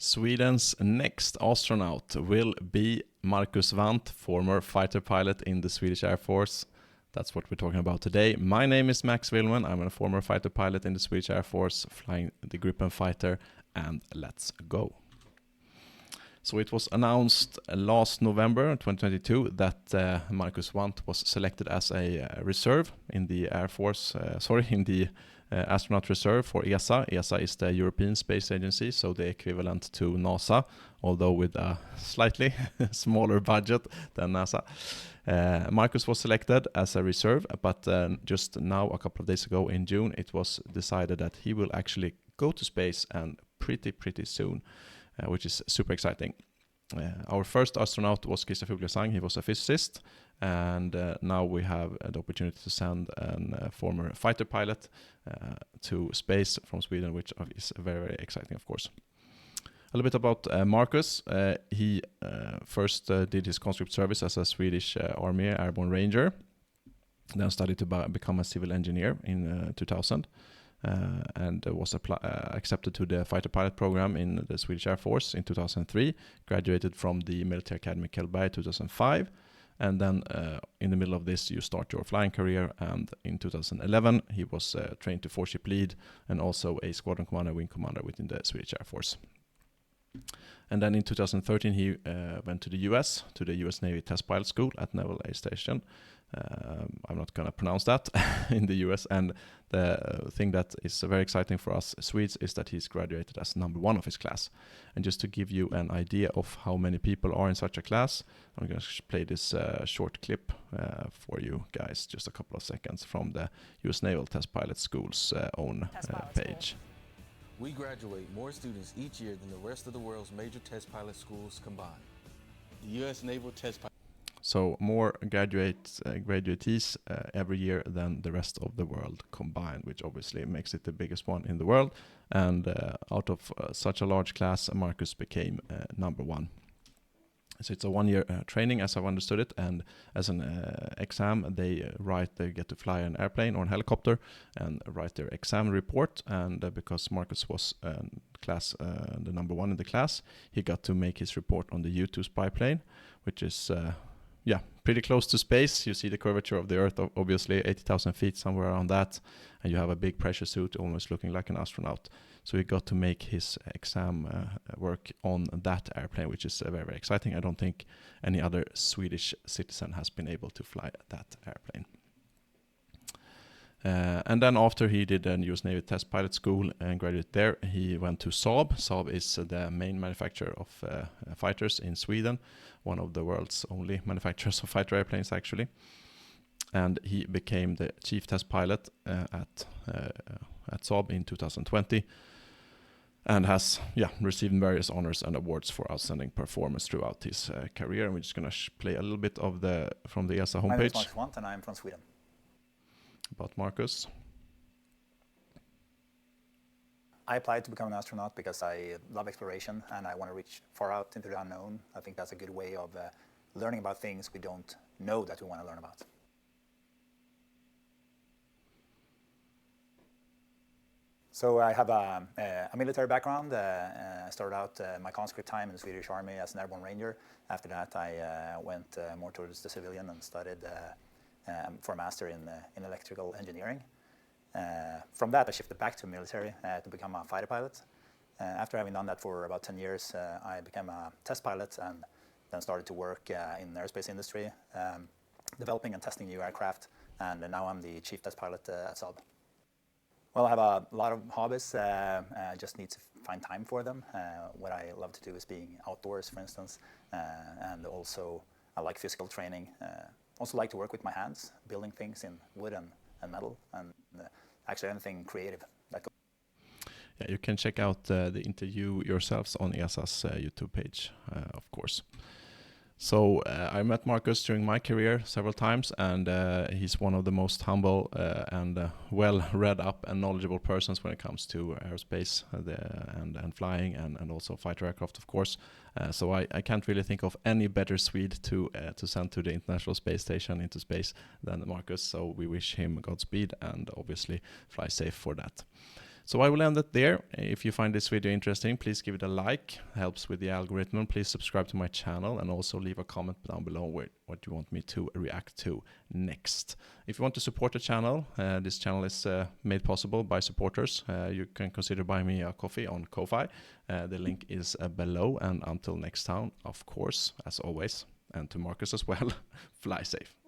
Sweden's next astronaut will be Marcus Wandt, former fighter pilot in the Swedish Air Force. That's what we're talking about today. My name is Max Villman. I'm a former fighter pilot in the Swedish Air Force, flying the Gripen Fighter, and let's go. So it was announced last November 2022 that Marcus Wandt was selected as a reserve in the Air Force, in the astronaut reserve for ESA. ESA is the European Space Agency, so the equivalent to NASA, although with a slightly smaller budget than NASA. Marcus was selected as a reserve, but just now, a couple of days ago in June, it was decided that he will actually go to space, and pretty soon, which is super exciting. Our first astronaut was Christopher Sang. He was a physicist, and now we have the opportunity to send a former fighter pilot to space from Sweden, which is very exciting, of course. A little bit about Marcus. He first did his conscript service as a Swedish Army Airborne Ranger, then studied to become a civil engineer in 2000. And was accepted to the fighter pilot program in the Swedish Air Force in 2003, graduated from the Military Academy Kellberg 2005, and then in the middle of this you start your flying career, and in 2011 he was trained to 4-ship lead and also a squadron commander, wing commander within the Swedish Air Force. And then in 2013 he went to the US Navy Test Pilot School at Naval Air Station. I'm not going to pronounce that in the US, and the thing that is very exciting for us Swedes is that he's graduated as number 1 of his class. And just to give you an idea of how many people are in such a class, I'm going to play this short clip for you guys, just a couple of seconds, from the US Naval Test Pilot School's own page. We graduate more students each year than the rest of the world's major test pilot schools combined. The US Naval Test Pilot. So more graduatees every year than the rest of the world combined, which obviously makes it the biggest one in the world. And out of such a large class, Marcus became number 1. So it's a 1-year training, as I've understood it, and as an exam, they get to fly an airplane or an helicopter and write their exam report. And because Marcus was the number 1 in the class, he got to make his report on the U-2 spy plane, which is pretty close to space. You see the curvature of the Earth, obviously 80,000 feet, somewhere around that, and you have a big pressure suit, almost looking like an astronaut. So he got to make his exam work on that airplane, which is very exciting. I don't think any other Swedish citizen has been able to fly that airplane. And then after he did a US Navy Test Pilot School and graduated there, he went to Saab. Saab is the main manufacturer of fighters in Sweden, one of the world's only manufacturers of fighter airplanes, actually. And he became the chief test pilot at Saab in 2020, and has received various honors and awards for outstanding performance throughout his career. And we're just going to play a little bit of from the ESA homepage. My name is Max Wandt, and I'm from Sweden. About Marcus. I applied to become an astronaut because I love exploration and I want to reach far out into the unknown. I think that's a good way of learning about things we don't know that we want to learn about. So I have a military background. I started out my conscript time in the Swedish Army as an airborne ranger. After that I went more towards the civilian and studied for a master in electrical engineering. From that I shifted back to military to become a fighter pilot. After having done that for about 10 years, I became a test pilot and then started to work in the aerospace industry, developing and testing new aircraft, and now I'm the chief test pilot at Saab. Well, I have a lot of hobbies. I just need to find time for them. What I love to do is being outdoors, for instance, and also I like physical training. Also like to work with my hands, building things in wood and metal, and actually anything creative. Yeah, you can check out the interview yourselves on ESA's YouTube page, of course. So I met Marcus during my career several times, and he's one of the most humble and well read up and knowledgeable persons when it comes to aerospace and flying and also fighter aircraft, of course. So I can't really think of any better Swede to send to the International Space Station into space than Marcus. So we wish him Godspeed and obviously fly safe for that. So I will end it there. If you find this video interesting, please give it a like. Helps with the algorithm. Please subscribe to my channel and also leave a comment down below what you want me to react to next. If you want to support the channel, this channel is made possible by supporters. You can consider buying me a coffee on Ko-Fi. The link is below. And until next time, of course, as always, and to Marcus as well, fly safe.